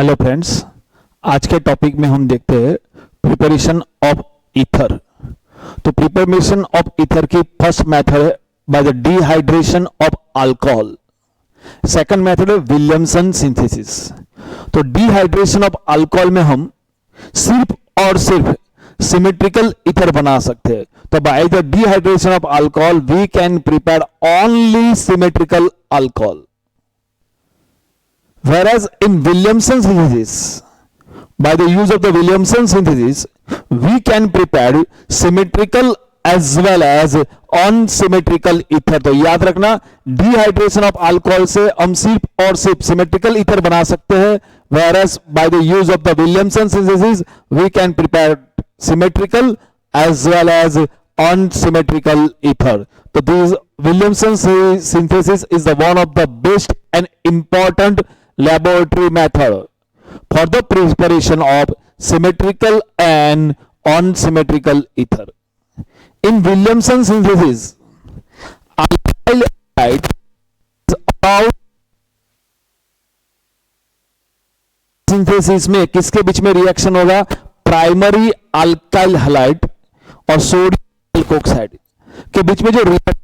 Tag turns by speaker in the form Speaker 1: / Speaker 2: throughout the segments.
Speaker 1: Hello friends, आज के topic में हम देखते हैं प्रिपरेशन ऑफ ईथर। तो प्रिपरेशन ऑफ ईथर की फर्स्ट मेथड है bye the dehydration of alcohol. Second method है विलियमसन सिंथेसिस। तो डिहाइड्रेशन ऑफ अल्कोहल में हम सिर्फ और सिर्फ सिमेट्रिकल ईथर बना सकते हैं। तो by the dehydration of alcohol we can prepare only symmetrical alcohol, whereas in Williamson synthesis, by the use of the Williamson synthesis, we can prepare symmetrical as well as unsymmetrical ether। तो याद रखना, dehydration of alcohol से हम सिर्फ और सिर्फ symmetrical ether बना सकते हैं, whereas by the use of the Williamson synthesis we can prepare symmetrical as well as unsymmetrical ether। तो this Williamson synthesis is the one of the best and important laboratory method for the preparation of symmetrical and unsymmetrical ether। In Williamson synthesis, alkyl halide is about synthesis में किसके बीच में reaction होगा? Primary alkyl halide और sodium alkoxide के बीच में जो reaction,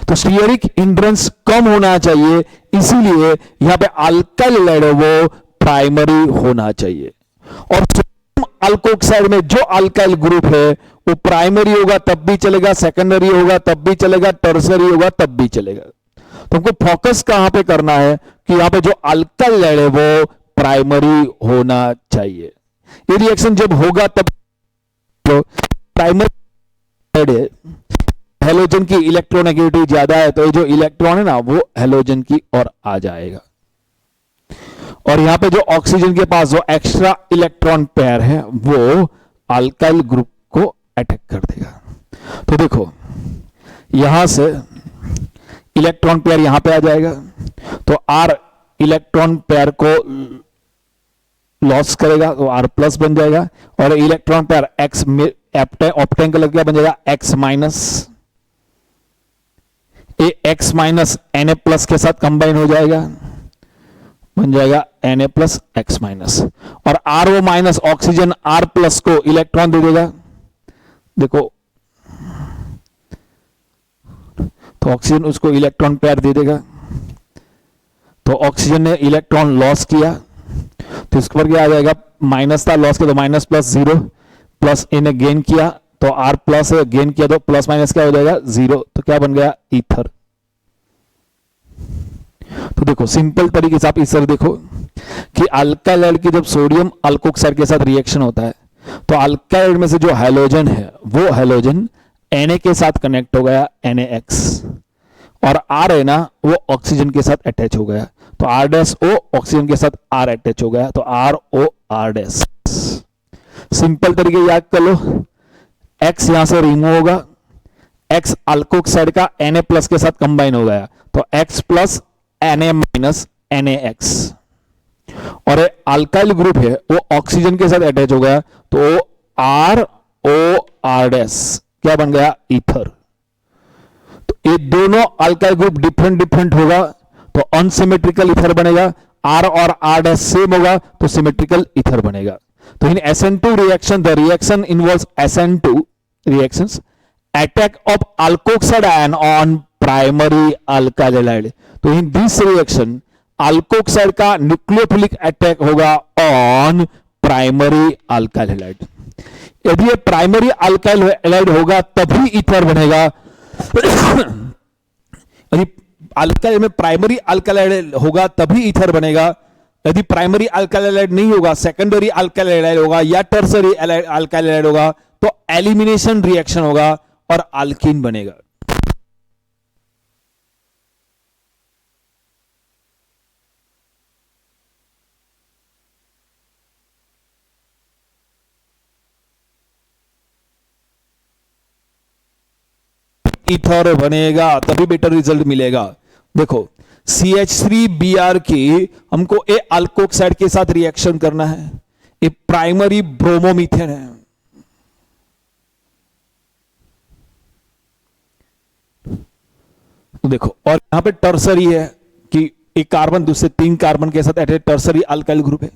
Speaker 1: तो steric hindrance कम होना चाहिए, इसीलिए यहां पे अल्काइल हैलाइड है वो प्राइमरी होना चाहिए। और सोडियम अल्कोक्साइड में जो अल्काइल ग्रुप है वो प्राइमरी होगा तब भी चलेगा, सेकेंडरी होगा तब भी चलेगा, टर्सरी होगा तब भी चलेगा। तो हमको फोकस कहां पे करना है कि यहां पे जो अल्काइल हैलाइड है वो प्राइमरी होना चाहिए। ये रिएक्शन जब होगा तब तो प्राइमरी है, हेलोजन की इलेक्ट्रोनेगेटिविटी ज्यादा है, तो ये जो इलेक्ट्रॉन है ना वो हेलोजन की ओर आ जाएगा, और यहां पे जो ऑक्सीजन के पास जो एक्स्ट्रा इलेक्ट्रॉन पेयर है वो अल्काइल ग्रुप को अटैक कर देगा। तो देखो यहां से इलेक्ट्रॉन पेयर यहां पे आ जाएगा, तो आर इलेक्ट्रॉन पेयर को लॉस करेगा तो आर प्लस बन जाएगा, और इलेक्ट्रॉन पेयर एक्स ऑप्टेन का लग गया बन जाएगा X minus, A X minus N A plus के साथ कंबाइन हो जाएगा, बन जाएगा N A plus X minus, और R O minus oxygen R plus को इलेक्ट्रॉन दे देगा। देखो तो ऑक्सीजन उसको इलेक्ट्रॉन पेयर दे देगा, तो ऑक्सीजन ने इलेक्ट्रॉन लॉस किया तो इसके ऊपर क्या आ जाएगा, माइनस था लॉस किया तो माइनस प्लस जीरो, प्लस ए ने गेन किया तो आर प्लस गेन किया तो प्लस माइनस क्या हो जाएगा जीरो, तो क्या बन गया ईथर। तो देखो सिंपल तरीके से आप इस तरह देखो कि अल्काइल हैलाइड की जब सोडियम अल्कोक्साइड के साथ रिएक्शन होता है तो अल्काइल हैलाइड में से जो हैलोजन है वो हैलोजन Na के साथ कनेक्ट हो गया NaX, और R है ना वो ऑक्सीजन के साथ अटैच हो गया, तो R डैश O ऑक्सीजन के साथ R अटैच हो गया, तो RO R डैश। सिंपल तरीके याद कर लो, X यहां से रिमूव होगा, X अल्कोक्साइड का Na प्लस के साथ कंबाइन हो गया, तो X plus Na minus NaX, और अल्काइल ग्रुप है वो ऑक्सीजन के साथ अटैच हो गया, तो RO R डैश क्या बन गया ईथर। तो ये दोनों अल्काइल ग्रुप डिफरेंट डिफरेंट होगा तो अनसिमेट्रिकल ईथर बनेगा, R और R डैश सेम होगा तो सिमेट्रिकल ईथर बनेगा। तो इन SN2 reaction the reaction involves SN2 reactions attack of alkoxide ion on primary alkyl halide. तो इन दिस रिएक्शन अल्कोक्साइड का न्यूक्लियोफिलिक अटैक होगा ऑन प्राइमरी अल्काइल हैलाइड। यदि ये प्राइमरी अल्काइल हैलाइड होगा तभी ईथर बनेगा। यदि अल्काइल में प्राइमरी अल्काइल हैलाइड होगा तभी ईथर बनेगा, यदि प्राइमरी अल्काइल हैलाइड नहीं होगा, सेकेंडरी अल्काइल हैलाइड होगा या टर्सरी अल्काइल हैलाइड होगा तो एलिमिनेशन रिएक्शन होगा और अल्कीन बनेगा। ईथर बनेगा तभी बेटर रिजल्ट मिलेगा। देखो CH3Br की हमको ए अल्कोक्साइड के साथ रिएक्शन करना है, ये प्राइमरी ब्रोमोमीथेन है, तो देखो, और यहां पे टर्सरी है कि एक कार्बन दूसरे 3 कार्बन के साथ एटेच, टर्सरी अल्काइल ग्रुप है।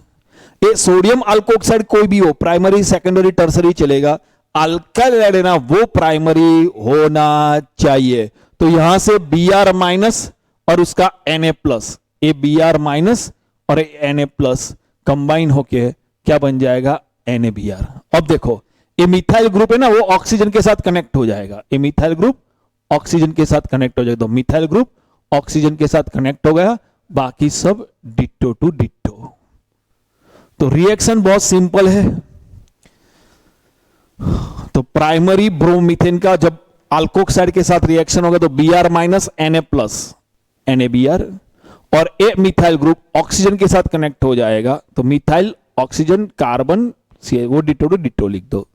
Speaker 1: ये सोडियम अल्कोक्साइड कोई भी हो, प्राइमरी सेकेंडरी टर्सरी चलेगा, अल्काइल है ना, वो प्राइमरी होना चाहिए। तो यहां से Br माइनस और उसका Na प्लस, ये Br माइनस और Na प्लस कंबाइन होके क्या बन जाएगा, NaBr। अब देखो ये मिथाइल ग्रुप है ना, वो ऑक्सीजन के साथ कनेक्ट हो जाएगा, ये मिथाइल ग्रुप ऑक्सीजन के साथ कनेक्ट हो जाएगा। तो मिथाइल ग्रुप ऑक्सीजन के साथ कनेक्ट हो गया, बाकी सब डिट्टो टू डिट्टो। तो रिएक्शन बहुत सिंपल है। तो प्राइमरी ब्रोमीथेन का जब अल्कोक्साइड के साथ रिएक्शन होगा तो Br minus Na plus NaBr, और ए मिथाइल ग्रुप ऑक्सीजन के साथ कनेक्ट हो जाएगा, तो मिथाइल ऑक्सीजन कार्बन वो डिट्टो टू डिट्टो लिख दो।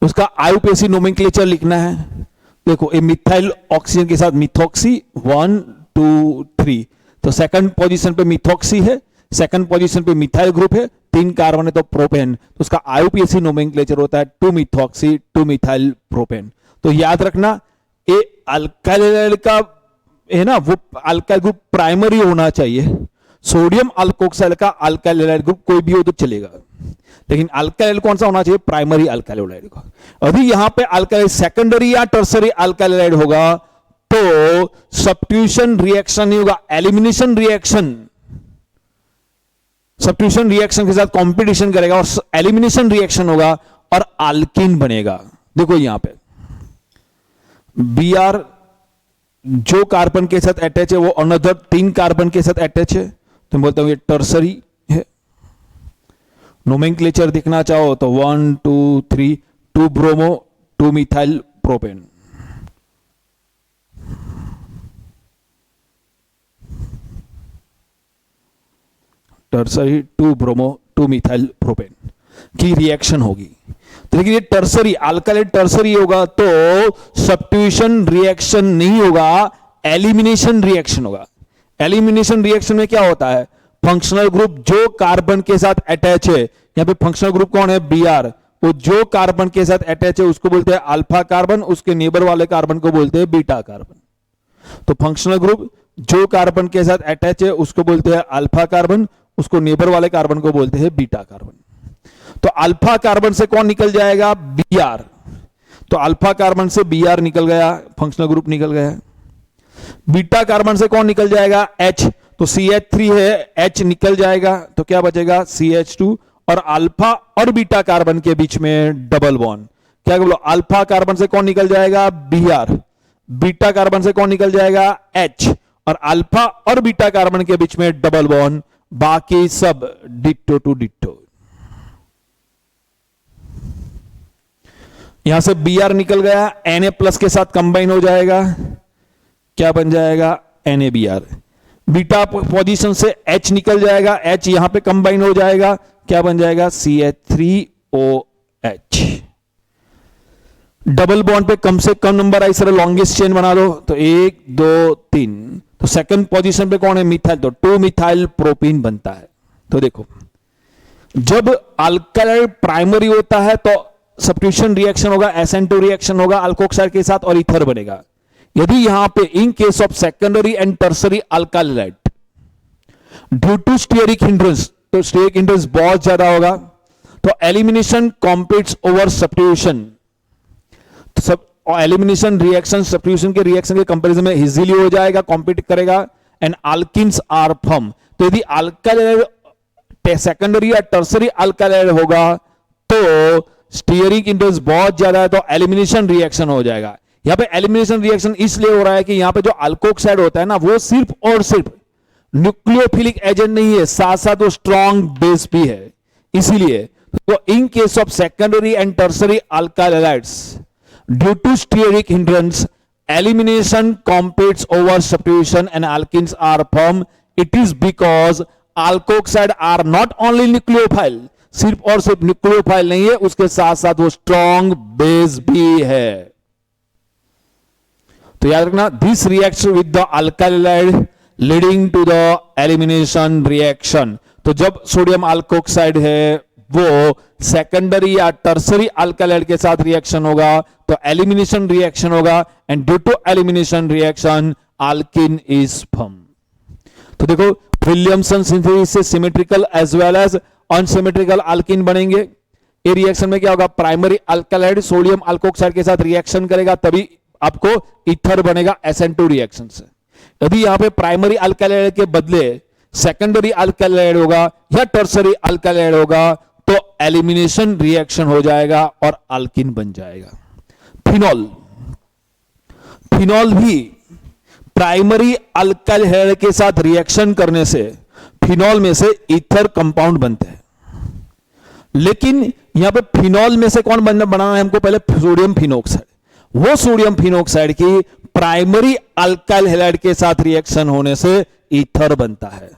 Speaker 1: उसका आईयूपीएसी नोमेनक्लेचर लिखना है। देखो ये मिथाइल ऑक्सीजन के साथ मिथॉक्सी 1 2 3, तो सेकंड पोजीशन पे मिथॉक्सी है, सेकंड पोजीशन पे मिथाइल ग्रुप है, 3 कार्बन है तो प्रोपेन, तो उसका आईयूपीएसी नोमेनक्लेचर होता है 2 मिथॉक्सी 2 मिथाइल प्रोपेन। तो याद रखना ये अल्काइल का है ना, वो अल्काइल ग्रुप प्राइमरी होना चाहिए। सोडियम अल्कोक्साइड का अल्काइल ग्रुप कोई भी हो तो चलेगा, लेकिन अल्काइल कौन सा होना चाहिए, प्राइमरी अल्काइल का। अभी यहां पे अल्काइल सेकेंडरी या टर्सरी अल्काइल होगा तो सब्स्टिट्यूशन रिएक्शन नहीं होगा, एलिमिनेशन रिएक्शन। सब्स्टिट्यूशन रिएक्शन के साथ कंपटीशन करेगा और एलिमिनेशन रिएक्शन होगा और अल्कीन बनेगा। देखो यहां पे Br जो कार्बन के साथ अटैच है वो अनदर 3 कार्बन के साथ अटैच है, तो मैं बोलता हूं ये टर्सरी है। नोमेनक्लेचर दिखना चाहो तो 1 2 3, 2 bromo 2 methyl propane. Tertiary 2 bromo 2 methyl propane की रिएक्शन होगी। तो लेकिन ये टर्सरी अल्काइल टर्सरी होगा तो सब्स्टिट्यूशन रिएक्शन नहीं होगा, एलिमिनेशन रिएक्शन होगा। एलिमिनेशन रिएक्शन में क्या होता है, फंक्शनल ग्रुप जो कार्बन के साथ अटैच है, यहां पे फंक्शनल ग्रुप कौन है, Br, वो जो कार्बन के साथ अटैच है उसको बोलते हैं अल्फा कार्बन, उसके नेबर वाले कार्बन को बोलते हैं बीटा कार्बन। तो फंक्शनल ग्रुप जो कार्बन के साथ अटैच है उसको बोलते हैं अल्फा कार्बन, उसको नेबर वाले कार्बन को बोलते हैं बीटा कार्बन। तो अल्फा कार्बन से कौन निकल जाएगा, Br, तो अल्फा कार्बन से Br निकल गया, फंक्शनल ग्रुप निकल गया। बीटा कार्बन से कौन निकल जाएगा, H, तो CH3 है, H निकल जाएगा, तो क्या बचेगा CH2, और अल्फा और बीटा कार्बन के बीच में डबल बॉन्ड, क्या बोलो, अल्फा कार्बन से कौन निकल जाएगा, Br, बीटा कार्बन से कौन निकल जाएगा, H, और अल्फा और बीटा कार्बन के बीच में डबल बॉन्ड, बाकी सब डिट्टो टू डिट्टो। यहां से Br निकल गया, Na प्लस के साथ कंबाइन हो जाएगा, क्या बन जाएगा, NaBr। बीटा पोजीशन से H निकल जाएगा, H यहां पे कंबाइन हो जाएगा, क्या बन जाएगा, CH3OH। डबल बॉन्ड पे कम से कम नंबर आई, सर लॉन्गेस्ट चेन बना दो, तो 1 2 3, तो सेकंड पोजीशन पे कौन है, मिथाइल, तो 2 मिथाइल प्रोपीन बनता है। तो देखो जब अल्काइल प्राइमरी होता है तो सब्स्टिट्यूशन रिएक्शन होगा, SN2 रिएक्शन होगा अल्कोक्साइड के साथ और ईथर बनेगा। यदि यहां पे in case of secondary and tertiary alkyl due to steric hindrance, तो स्टीयरिक हिंड्रेंस बहुत ज्यादा होगा, तो एलिमिनेशन कॉम्पीट्स ओवर सब्स्टिट्यूशन। तो सब एलिमिनेशन रिएक्शन सब्स्टिट्यूशन के रिएक्शन के कंपैरिजन में इजीली हो जाएगा, कॉम्पीट करेगा, एंड अल्किन्स आर फॉर्म। तो यदि अल्काइल सेकेंडरी या टर्सरी अल्काइल होगा तो स्टीयरिक हिंड्रेंस बहुत ज्यादा है, तो एलिमिनेशन रिएक्शन हो जाएगा। यहां पे एलिमिनेशन रिएक्शन इसलिए हो रहा है कि यहां पे जो अल्कोक्साइड होता है ना, वो सिर्फ और सिर्फ न्यूक्लियोफिलिक एजेंट नहीं है, साथ साथ वो स्ट्रॉन्ग बेस भी है। इसीलिए तो in case of secondary and tertiary alkyl halides due to steric hindrance elimination competes over substitution and alkenes are formed. It is because alkoxide are not only nucleophile, सिर्फ और सिर्फ न्यूक्लियोफाइल नहीं है, उसके साथ साथ वो स्ट्रॉन्ग बेस भी है। तो याद रखना, this reacts with the alkyl halide leading to the elimination reaction. तो जब सोडियम अल्कोक्साइड है वो सेकेंडरी या टर्सरी अल्कालाइड के साथ रिएक्शन होगा तो एलिमिनेशन रिएक्शन होगा, and due to elimination reaction alkene is form. तो देखो विलियमसन सिंथेसिस से symmetrical as well as unsymmetrical alkene बनेंगे। ये रिएक्शन में क्या होगा, प्राइमरी अल्कालाइड सोडियम अल्कोक्साइड के साथ रिएक्शन करेगा तभी आपको ईथर बनेगा SN2 रिएक्शन से। यदि यहां पे प्राइमरी अल्कालाइड के बदले सेकेंडरी अल्कालाइड होगा या टर्सरी अल्कालाइड होगा तो एलिमिनेशन रिएक्शन हो जाएगा और अल्किन बन जाएगा। फिनॉल, फिनॉल भी प्राइमरी अल्कालाइड के साथ रिएक्शन करने से फिनॉल में से ईथर कंपाउंड बनते हैं। लेकिन यहां पे फिनॉल में से कौन बनाना है हमको, पहले सोडियम फिनोक्साइड। वो सोडियम फिनोक्साइड की प्राइमरी अल्काइल हैलाइड के साथ रिएक्शन होने से ईथर बनता है।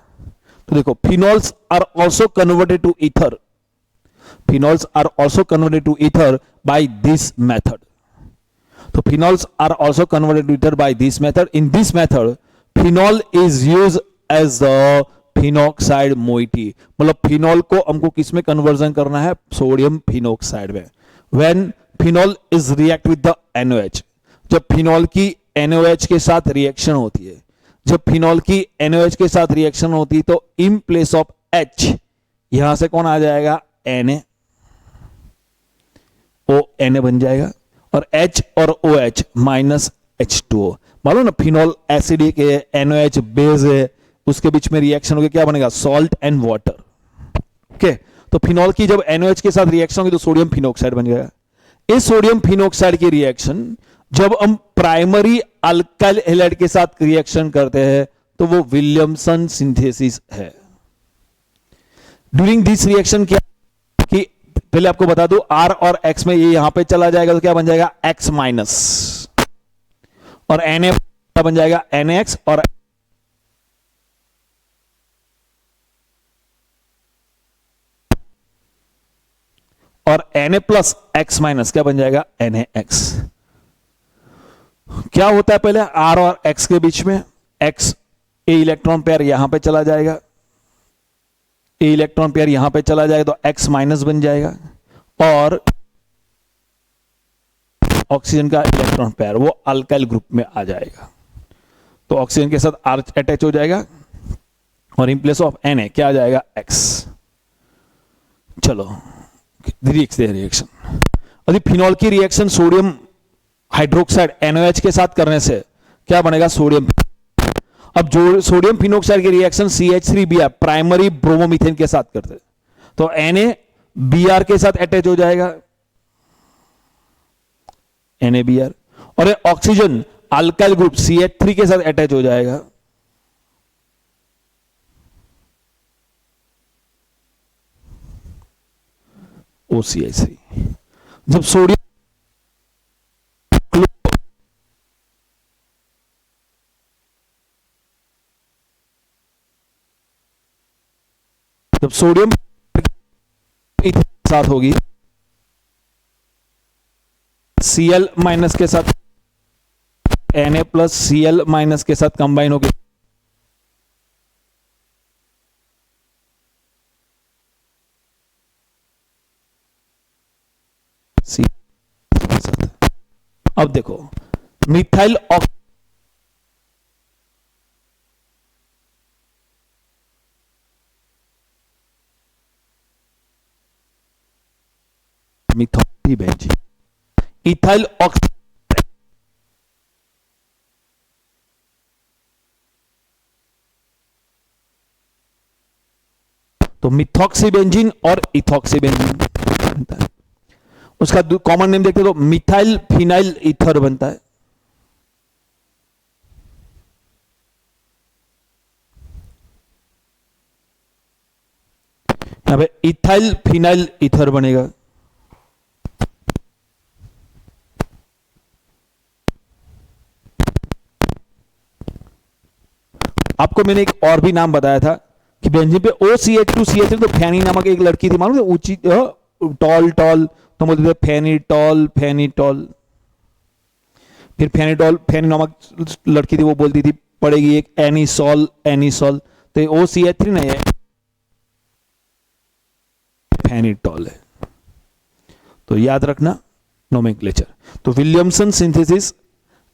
Speaker 1: तो देखो phenols are also converted to ether, phenols are also converted to ether by this method. तो phenols are also converted to ether by this method. In this method phenol is used as the phenoxide moiety, मतलब phenol को हमको किस में conversion करना है, sodium phenoxide में। When phenol is react with the NaOH, जब फिनॉल की NaOH के साथ रिएक्शन होती है, जब फिनॉल की NaOH के साथ रिएक्शन होती है तो इन प्लेस ऑफ H यहां से कौन आ जाएगा, Na, Na बन जाएगा, और H और OH माइनस H2O। मालूम ना फिनॉल एसिडिक है, NaOH बेस है, उसके बीच में रिएक्शन होगी, क्या बनेगा, सॉल्ट एंड वाटर। ओके, तो फिनॉल की जब NaOH के साथ रिएक्शन होगी तो सोडियम फिनोक्साइड बन जाएगा। इस सोडियम फिनोक्साइड की रिएक्शन जब हम प्राइमरी अल्काइल हैलाइड के साथ रिएक्शन करते हैं तो वो विलियमसन सिंथेसिस है। ड्यूरिंग दिस रिएक्शन क्या कि पहले आपको बता दूं R और X में ये यहां पे चला जाएगा तो क्या बन जाएगा, X माइनस, और Na बन जाएगा NaX, और Na प्लस X माइनस क्या बन जाएगा, NaX। क्या होता है पहले R और X के बीच में, X ए इलेक्ट्रॉन पेयर यहां पे चला जाएगा, ए इलेक्ट्रॉन पेयर यहां पे चला जाएगा तो X माइनस बन जाएगा, और ऑक्सीजन का इलेक्ट्रॉन पेयर वो अल्काइल ग्रुप में आ जाएगा। तो ऑक्सीजन के साथ R अटैच हो जाएगा और इन प्लेस ऑफ Na क्या आ जाएगा, X। चलो रिएक्शन, यदि फिनॉल की रिएक्शन सोडियम हाइड्रोक्साइड NaOH के साथ करने से क्या बनेगा, सोडियम। अब जो सोडियम फिनोक्साइड की रिएक्शन CH3Br प्राइमरी ब्रोमोमीथेन के साथ करते तो NaBr के साथ अटैच हो जाएगा, NaBr, और ऑक्सीजन अल्काइल ग्रुप CH3 के साथ अटैच हो जाएगा, OCH3। जब सोडियम जब सोडियम साथ होगी Cl माइनस के साथ Na प्लस Cl माइनस के साथ कंबाइन होगी, अब देखो मिथाइल मिथॉक्सीबेंजीन, इथाइल तो मिथॉक्सीबेंजीन और इथॉक्सीबेंजीन बनता है। उसका कॉमन नेम देखते तो मिथाइल फिनाइल ईथर बनता है। यहां पे इथाइल फिनाइल ईथर बनेगा। आपको मैंने एक और भी नाम बताया था कि बेंजीन पे OCH2CH3 तो फैनी नामक एक लड़की थी, मालूम है, ऊंची टॉल तो बोलते थे फेनिटॉल। फिर फेनी नामक लड़की थी, वो बोलती थी पड़ेगी एक एनिसॉल। तो OCH3 नहीं है, मैंगनीटॉल है। तो याद रखना नोमेनक्लेचर। तो Williamson synthesis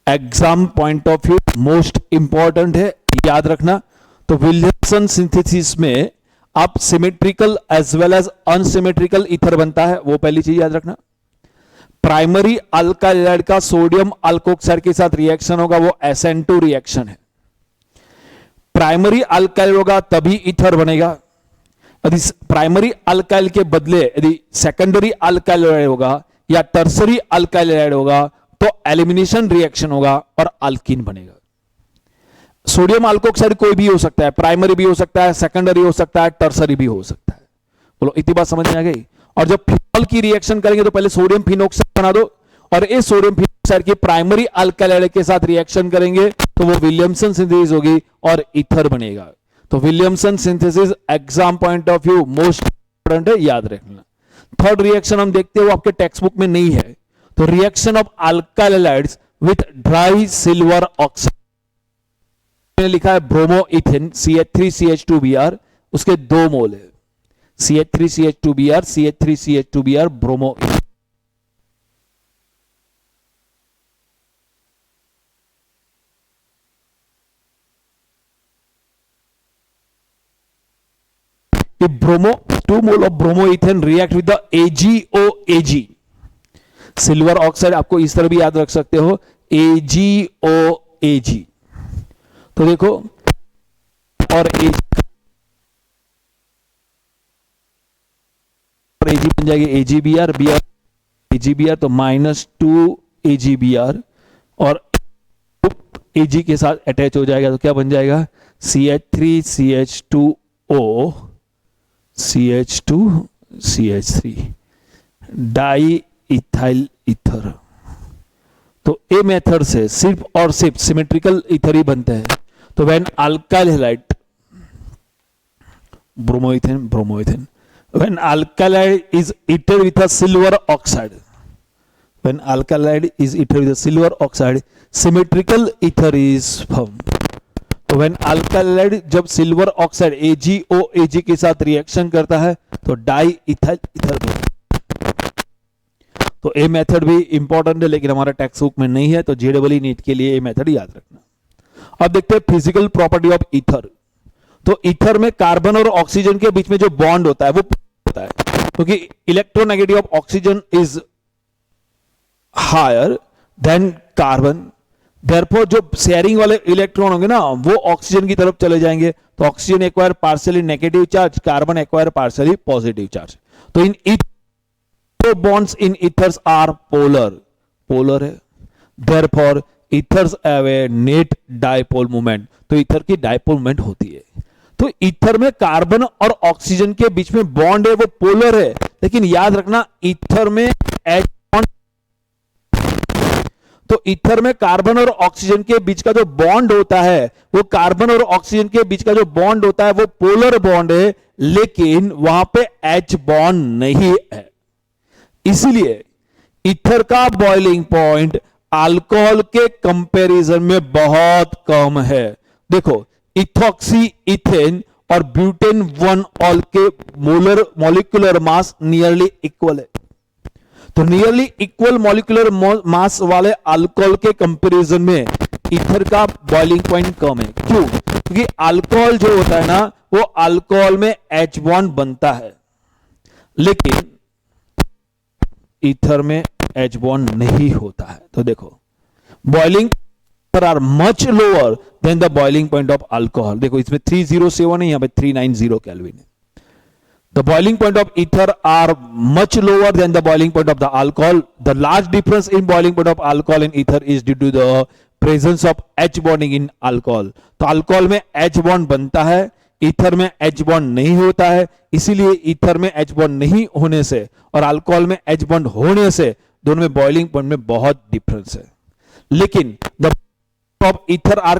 Speaker 1: exam point of view most important है, याद रखना। तो विलियमसन सिंथेसिस में आप symmetrical as well as unsymmetrical ether बनता है, वो पहली चीज याद रखना। प्राइमरी अल्काइलाइड का सोडियम अल्कोक्साइड के साथ रिएक्शन होगा, वो SN2 रिएक्शन है। प्राइमरी अल्काइल होगा तभी ईथर बनेगा। यदि प्राइमरी अल्काइल के बदले यदि सेकेंडरी अल्काइल होगा या टर्सरी अल्काइल होगा तो एलिमिनेशन रिएक्शन होगा और अल्कीन बनेगा। सोडियम अल्कोक्साइड कोई भी हो सकता है, प्राइमरी भी हो सकता है, सेकेंडरी हो सकता है, टर्सरी भी हो सकता है। बोलो इतनी बात समझ में आ गई। और जब फिनॉल की रिएक्शन करेंगे तो पहले सोडियम फिनोक्साइड बना दो और इस सोडियम फिनोक्साइड की प्राइमरी अल्काइल के साथ रिएक्शन करेंगे तो वो विलियमसन सिंथेसिस होगी और ईथर बनेगा। तो Williamson synthesis exam point of view most important है, याद रखना। थर्ड रिएक्शन हम देखते हैं, वो आपके टेक्स्ट बुक में नहीं है। तो reaction of alkyl halides with dry silver oxide लिखा है ब्रोमोइथेन CH3CH2Br, उसके 2 मोल है CH3CH2Br, CH3CH2Br bromoethane. Bromo 2 mole of bromoethane react with the AgOAg। Silver oxide आपको इस तरह भी याद रख सकते हो AgOAg। तो देखो और Ag बन जाएगी AgBr, Br AgBr तो -2 AgBr और Ag के साथ अटैच हो जाएगा तो क्या बन जाएगा CH3CH2O CH2CH3 di ethyl ether. तो ए मेथड से सिर्फ और सिर्फ सिमेट्रिकल ईथर ही बनते हैं। तो when alkyl halide bromoethane when alkali is heated with a silver oxide, when alkali is heated with a silver oxide symmetrical ether is formed। तो when alkali जब सिल्वर ऑक्साइड AgOAg के साथ reaction करता है तो डाई इथाइल ईथर बनता है। तो ए मेथड भी इंपॉर्टेंट है लेकिन हमारा टेक्स्ट बुक में नहीं है, तो JEE नीट के लिए ये मेथड याद रखना। अब देखते हैं फिजिकल प्रॉपर्टी ऑफ ईथर। तो ईथर में कार्बन और ऑक्सीजन के बीच में जो बॉन्ड होता है वो होता है, क्योंकि electronegative of oxygen is higher than carbon, therefore जो शेयरिंग वाले इलेक्ट्रॉन होंगे ना वो ऑक्सीजन की तरफ चले जाएंगे। तो oxygen acquire partially negative charge, carbon acquire partially positive charge. तो in bonds in ethers are polar है, therefore ethers have a net dipole moment। तो ईथर की डायपोल मोमेंट होती है। तो ईथर में कार्बन और ऑक्सीजन के बीच में बॉन्ड है वो पोलर है, लेकिन याद रखना ईथर में H बॉन्ड, तो ईथर में कार्बन और ऑक्सीजन के बीच का जो बॉन्ड होता है वो कार्बन और ऑक्सीजन के बीच का जो बॉन्ड होता है वो पोलर बॉन्ड है, लेकिन वहां पे H बॉन्ड नहीं है। इसलिए ईथर का बॉइलिंग पॉइंट अल्कोहल के कंपैरिजन में बहुत कम है। देखो इथॉक्सी इथेन और ब्यूटेन 1 ऑल के molar molecular mass nearly equal है। तो नियरली इक्वल मॉलिक्यूलर मास वाले अल्कोहल के कंपैरिजन में ईथर का बॉइलिंग पॉइंट कम है। क्यों? क्योंकि अल्कोहल जो होता है ना वो अल्कोहल में H बॉन्ड बनता है, लेकिन ईथर में H बॉन्ड नहीं होता है। तो देखो boiling are much lower than the boiling point of alcohol. देखो इसमें 307 है, यहां पे 390 केल्विन है। The boiling point of ether are much lower than the boiling point of the alcohol. The large difference in boiling point of alcohol in ether is due to the presence of H bonding in alcohol. तो alcohol में H bond बनता है, ether में H bond नहीं होता है। इसीलिए ether में H बॉन्ड नहीं होने से और अल्कोहल में H बॉन्ड होने से दोनों में बॉइलिंग पॉइंट में बहुत डिफरेंस है। लेकिन द ऑफ ईथर आर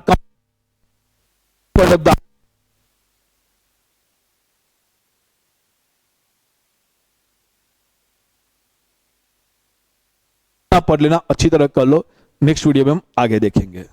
Speaker 1: पढ़ लेना, अच्छी तरह कर लो, नेक्स्ट वीडियो में हम आगे देखेंगे।